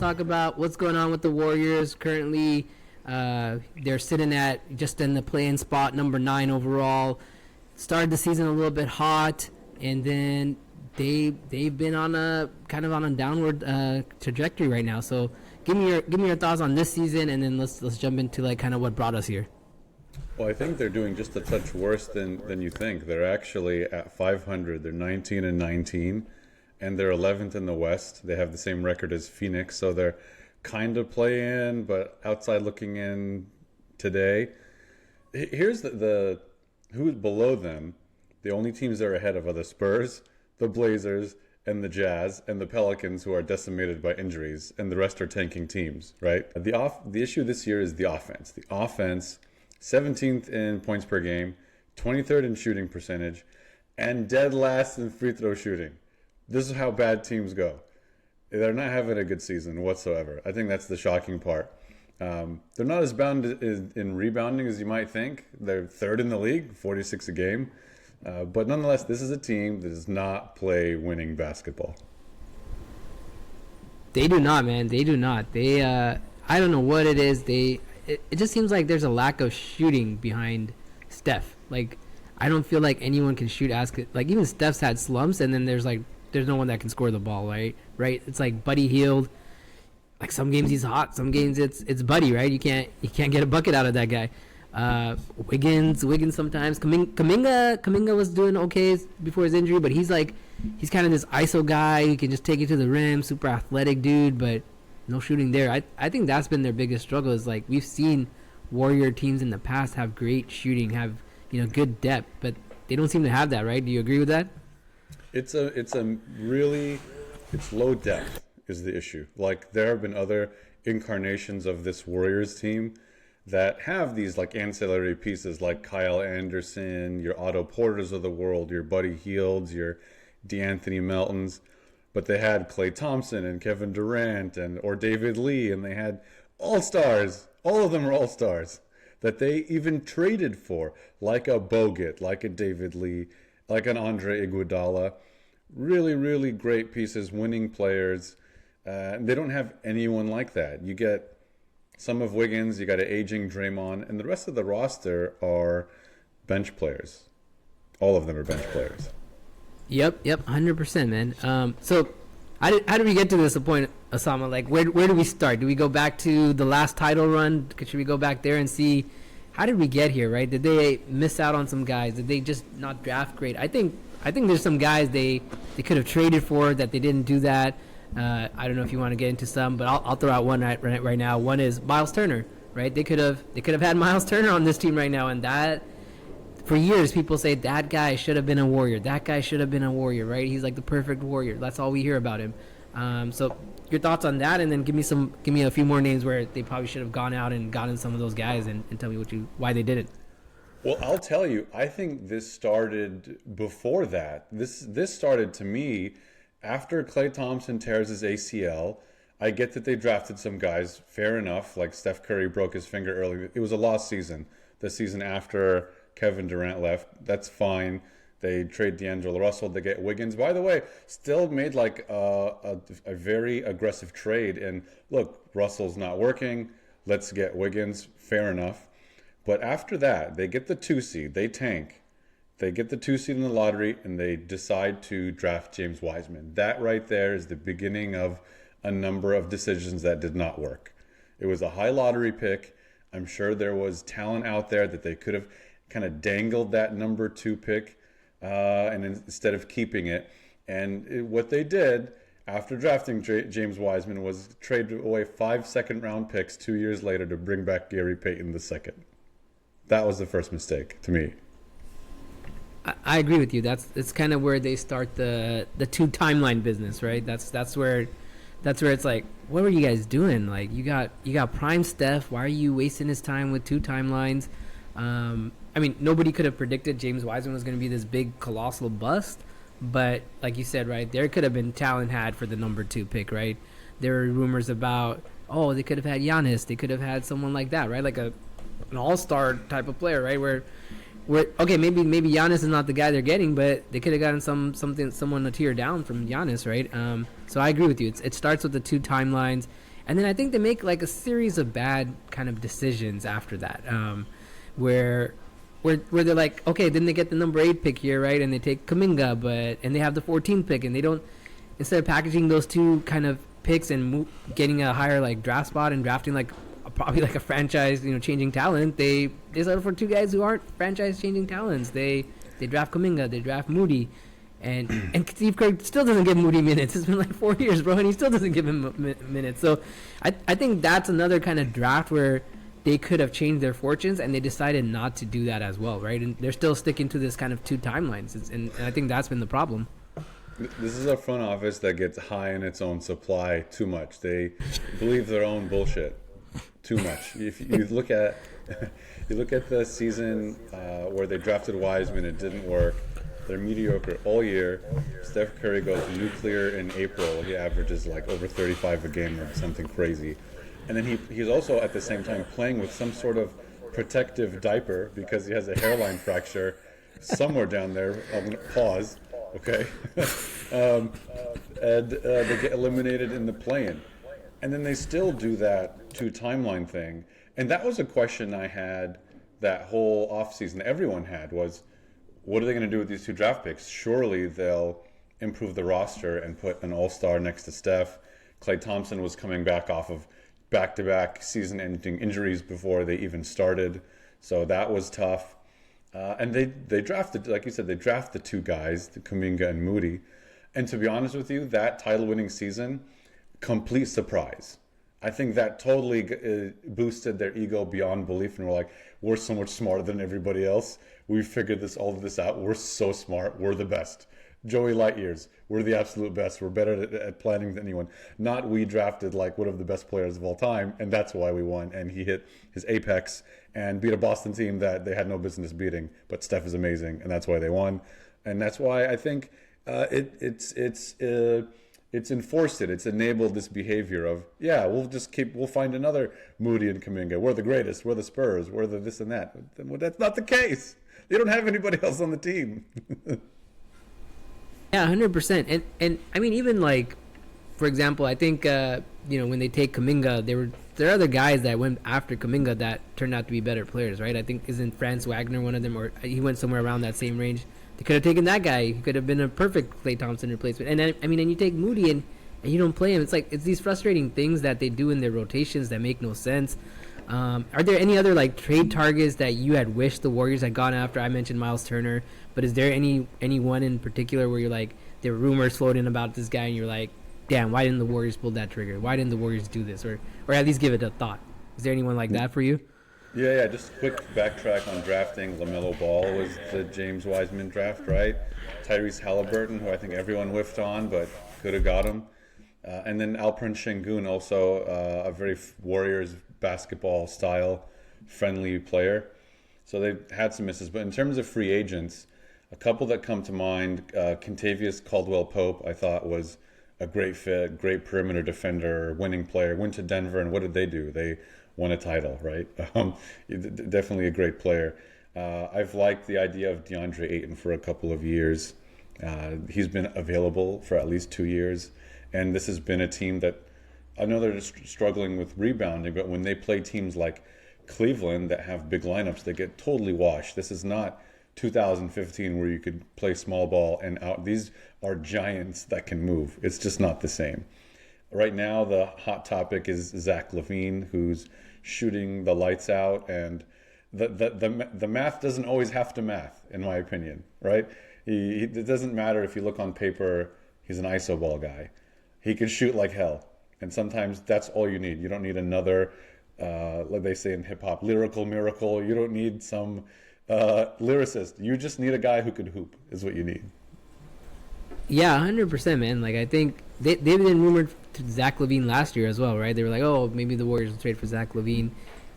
talk about what's going on with the Warriors currently. They're sitting at just in the play-in spot, number 9 overall. Started the season a little bit hot, and then they've been on a kind of on a downward trajectory right now. So give me your thoughts on this season, and then let's jump into like kind of what brought us here. Well, I think they're doing just a touch worse than you think. They're actually at 500. They're 19-19, and they're 11th in the West. They have the same record as Phoenix, so they're kind of play-in, but outside looking in today. Here's the who's below them. The only teams that are ahead of are the Spurs, the Blazers, and the Jazz, and the Pelicans, who are decimated by injuries, and the rest are tanking teams, right? The issue this year is the offense. The offense, 17th in points per game, 23rd in shooting percentage, and dead last in free throw shooting. This is how bad teams go. They're not having a good season whatsoever. I think that's the shocking part. They're not as bound in rebounding as you might think. They're third in the league, 46 a game. But nonetheless, this is a team that does not play winning basketball. They do not, man. They do not. They, I don't know what it is. It just seems like there's a lack of shooting behind Steph. Like, I don't feel like anyone can shoot as good. Like, even Steph's had slumps, and then there's no one that can score the ball, right? Right? It's like Buddy Hield. Like, some games he's hot, some games it's Buddy, right? You can't get a bucket out of that guy. Wiggins sometimes. Kuminga was doing okay before his injury, but he's kind of this ISO guy who can just take it to the rim, super athletic dude, but no shooting there. I think that's been their biggest struggle. Is like we've seen Warrior teams in the past have great shooting, have good depth, but they don't seem to have that, right? Do you agree with that? It's low depth is the issue. Like, there have been other incarnations of this Warriors team that have these like ancillary pieces, like Kyle Anderson, your Otto Porters of the world, your Buddy Hields, your DeAnthony Meltons, but they had Klay Thompson and Kevin Durant or David Lee, and they had all-stars. All of them are all-stars that they even traded for, like a Bogut, like a David Lee, like an Andre Iguodala. Really, really great pieces, winning players. They don't have anyone like that. You get some of Wiggins, you got an aging Draymond, and the rest of the roster are bench players. All of them are bench players. Yep, 100%, man. So how did we get to this point, Osama? Like, where do we start? Do we go back to the last title run? Should we go back there and see how did we get here, right? Did they miss out on some guys? Did they just not draft great? I think there's some guys they could have traded for that they didn't do that. I don't know if you want to get into some, but I'll throw out one right now. One is Miles Turner, right? They could have had Miles Turner on this team right now, and that for years people say that guy should have been a Warrior. That guy should have been a Warrior, right? He's like the perfect Warrior. That's all we hear about him. So your thoughts on that, and then give me a few more names where they probably should have gone out and gotten some of those guys, and tell me why they didn't. Well, I'll tell you, I think this started before that. This started, to me, after Klay Thompson tears his ACL. I get that they drafted some guys, fair enough, like Steph Curry broke his finger early. It was a lost season, the season after Kevin Durant left. That's fine. They trade D'Angelo Russell to get Wiggins. By the way, still made like a very aggressive trade. And look, Russell's not working. Let's get Wiggins. Fair enough. But after that, they get the 2 seed. They tank. They get the 2 seed in the lottery, and they decide to draft James Wiseman. That right there is the beginning of a number of decisions that did not work. It was a high lottery pick. I'm sure there was talent out there that they could have kind of dangled that number 2 pick and instead of keeping it. And what they did after drafting James Wiseman was trade away 5 second-round picks 2 years later to bring back Gary Payton II. That was the first mistake to me. I agree with you. It's kind of where they start the 2 timeline business, right? That's where it's like, what were you guys doing? Like, you got prime Steph. Why are you wasting his time with 2 timelines? I mean, nobody could have predicted James Wiseman was going to be this big colossal bust, but like you said, right, there could have been talent had for the number 2 pick, right? There were rumors about, they could have had Giannis. They could have had someone like that, right? Like an all-star type of player, right? Where okay, maybe Giannis is not the guy they're getting, but they could have gotten someone a tier down from Giannis, right? So I agree with you. It starts with the 2 timelines, And then I think they make like a series of bad kind of decisions after that, where where they're like, okay, then they get the number 8 pick here, right? And they take Kaminga, and they have the 14th pick, and they don't, instead of packaging those two kind of picks and getting a higher like draft spot and drafting like probably like a franchise, changing talent, they settle for two guys who aren't franchise changing talents. They draft Kaminga, they draft Moody, and Steve Kerr still doesn't give Moody minutes. It's been like 4 years, bro, and he still doesn't give him minutes. So I think that's another kind of draft where they could have changed their fortunes, and they decided not to do that as well, right? And they're still sticking to this kind of two timelines, and I think that's been the problem. This is a front office that gets high in its own supply too much. They believe their own bullshit too much. If you look at the season where they drafted Wiseman, it didn't work. They're mediocre all year. Steph Curry goes nuclear in April. He averages like over 35 a game or something crazy. And then he's also at the same time playing with some sort of protective diaper because he has a hairline fracture somewhere down there. I'm going to pause. Okay. And they get eliminated in the play-in. And then they still do that two-timeline thing. And that was a question I had that whole offseason. Everyone had was, what are they going to do with these two draft picks? Surely they'll improve the roster and put an all-star next to Steph. Klay Thompson was coming back off of back-to-back season-ending injuries before they even started. So that was tough. And they drafted, like you said, they drafted two guys, the Kuminga and Moody. And to be honest with you, that title-winning season, complete surprise. I think that totally boosted their ego beyond belief, and we're like, we're so much smarter than everybody else. We figured all of this out. We're so smart. We're the best. Joey Light years. We're the absolute best. We're better at planning than anyone. Not we drafted like one of the best players of all time, and that's why we won. And he hit his apex and beat a Boston team that they had no business beating. But Steph is amazing, and that's why they won. And that's why I think it's enforced it. It's enabled this behavior of, yeah, we'll find another Moody and Kuminga. We're the greatest. We're the Spurs. We're the this and that. Well, that's not the case. They don't have anybody else on the team. Yeah, 100%. And I mean, even like, for example, I think when they take Kuminga, there are other guys that went after Kuminga that turned out to be better players, right? I think isn't Franz Wagner one of them, or he went somewhere around that same range. They could have taken that guy. He could have been a perfect Klay Thompson replacement. And I mean, and you take Moody and you don't play him. It's these frustrating things that they do in their rotations that make no sense. Are there any other like trade targets that you had wished the Warriors had gone after? I mentioned Miles Turner, but is there anyone in particular where you're like, there were rumors floating about this guy and you're like, damn, why didn't the Warriors pull that trigger? Why didn't the Warriors do this? Or at least give it a thought. Is there anyone like that for you? Yeah, just a quick backtrack on drafting. LaMelo Ball was the James Wiseman draft, right? Tyrese Halliburton, who I think everyone whiffed on, but could have got him. And then Alperen Şengün, also a very Warriors basketball style friendly player. So they had some misses. But in terms of free agents, a couple that come to mind, Kentavious Caldwell-Pope, I thought was a great fit, great perimeter defender, winning player. Went to Denver, and what did they do? They won a title, right? Definitely a great player. I've liked the idea of DeAndre Ayton for a couple of years. He's been available for at least 2 years. And this has been a team that, I know they're just struggling with rebounding, but when they play teams like Cleveland that have big lineups, they get totally washed. This is not 2015 where you could play small ball and out. These are giants that can move. It's just not the same. Right now, the hot topic is Zach LaVine, who's shooting the lights out, and the math doesn't always have to math, in my opinion, right? It doesn't matter if you look on paper, he's an iso ball guy. He can shoot like hell, and sometimes that's all you need. You don't need another, like they say in hip-hop, lyrical miracle. You don't need some lyricist. You just need a guy who could hoop, is what you need. Yeah, 100%, man. Like, I think they've been rumored to Zach LaVine last year as well, right? They were like, oh, maybe the Warriors will trade for Zach LaVine.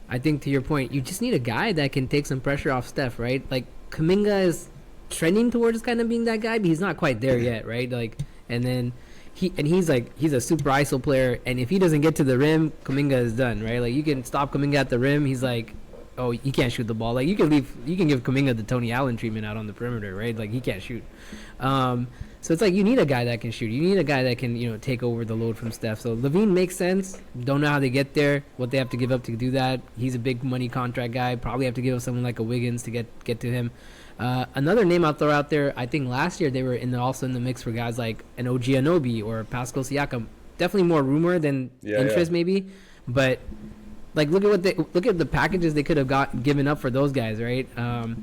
I think, to your point, you just need a guy that can take some pressure off Steph, right? Like, Kuminga is trending towards kind of being that guy, but he's not quite there yet, right? Like, and then he's a super ISO player, and if he doesn't get to the rim, Kuminga is done, right? Like, you can stop Kuminga at the rim, he's like, oh, he can't shoot the ball. Like, you can give Kuminga the Tony Allen treatment out on the perimeter, right? Like, he can't shoot. So it's like you need a guy that can shoot. You need a guy that can, take over the load from Steph. So Levine makes sense. Don't know how they get there, what they have to give up to do that. He's a big money contract guy. Probably have to give up someone like a Wiggins to get to him. Another name I'll throw out there, I think last year they were also in the mix for guys like an OG Anunoby or Pascal Siakam. Definitely more rumor than interest maybe. But like look at the packages they could have given up for those guys, right?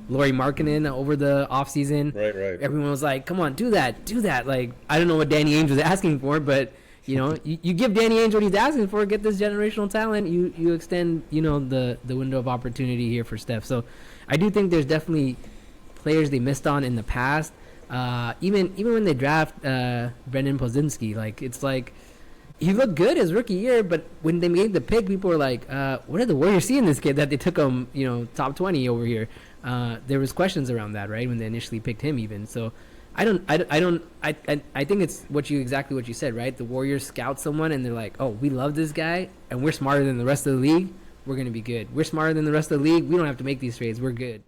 Lauri Markkanen over the offseason. Right. Everyone was like, "Come on, do that." Like I don't know what Danny Ainge was asking for, but you give Danny Ainge what he's asking for, get this generational talent. You extend the window of opportunity here for Steph. So I do think there's definitely players they missed on in the past. Even when they draft Brendan Pozinski, like it's like. He looked good his rookie year, but when they made the pick, people were like, what did the Warriors see in this kid that they took him, top 20 over here? There was questions around that, right, when they initially picked him even. So I think it's exactly what you said, right? The Warriors scout someone and they're like, oh, we love this guy and we're smarter than the rest of the league. We're going to be good. We're smarter than the rest of the league. We don't have to make these trades. We're good.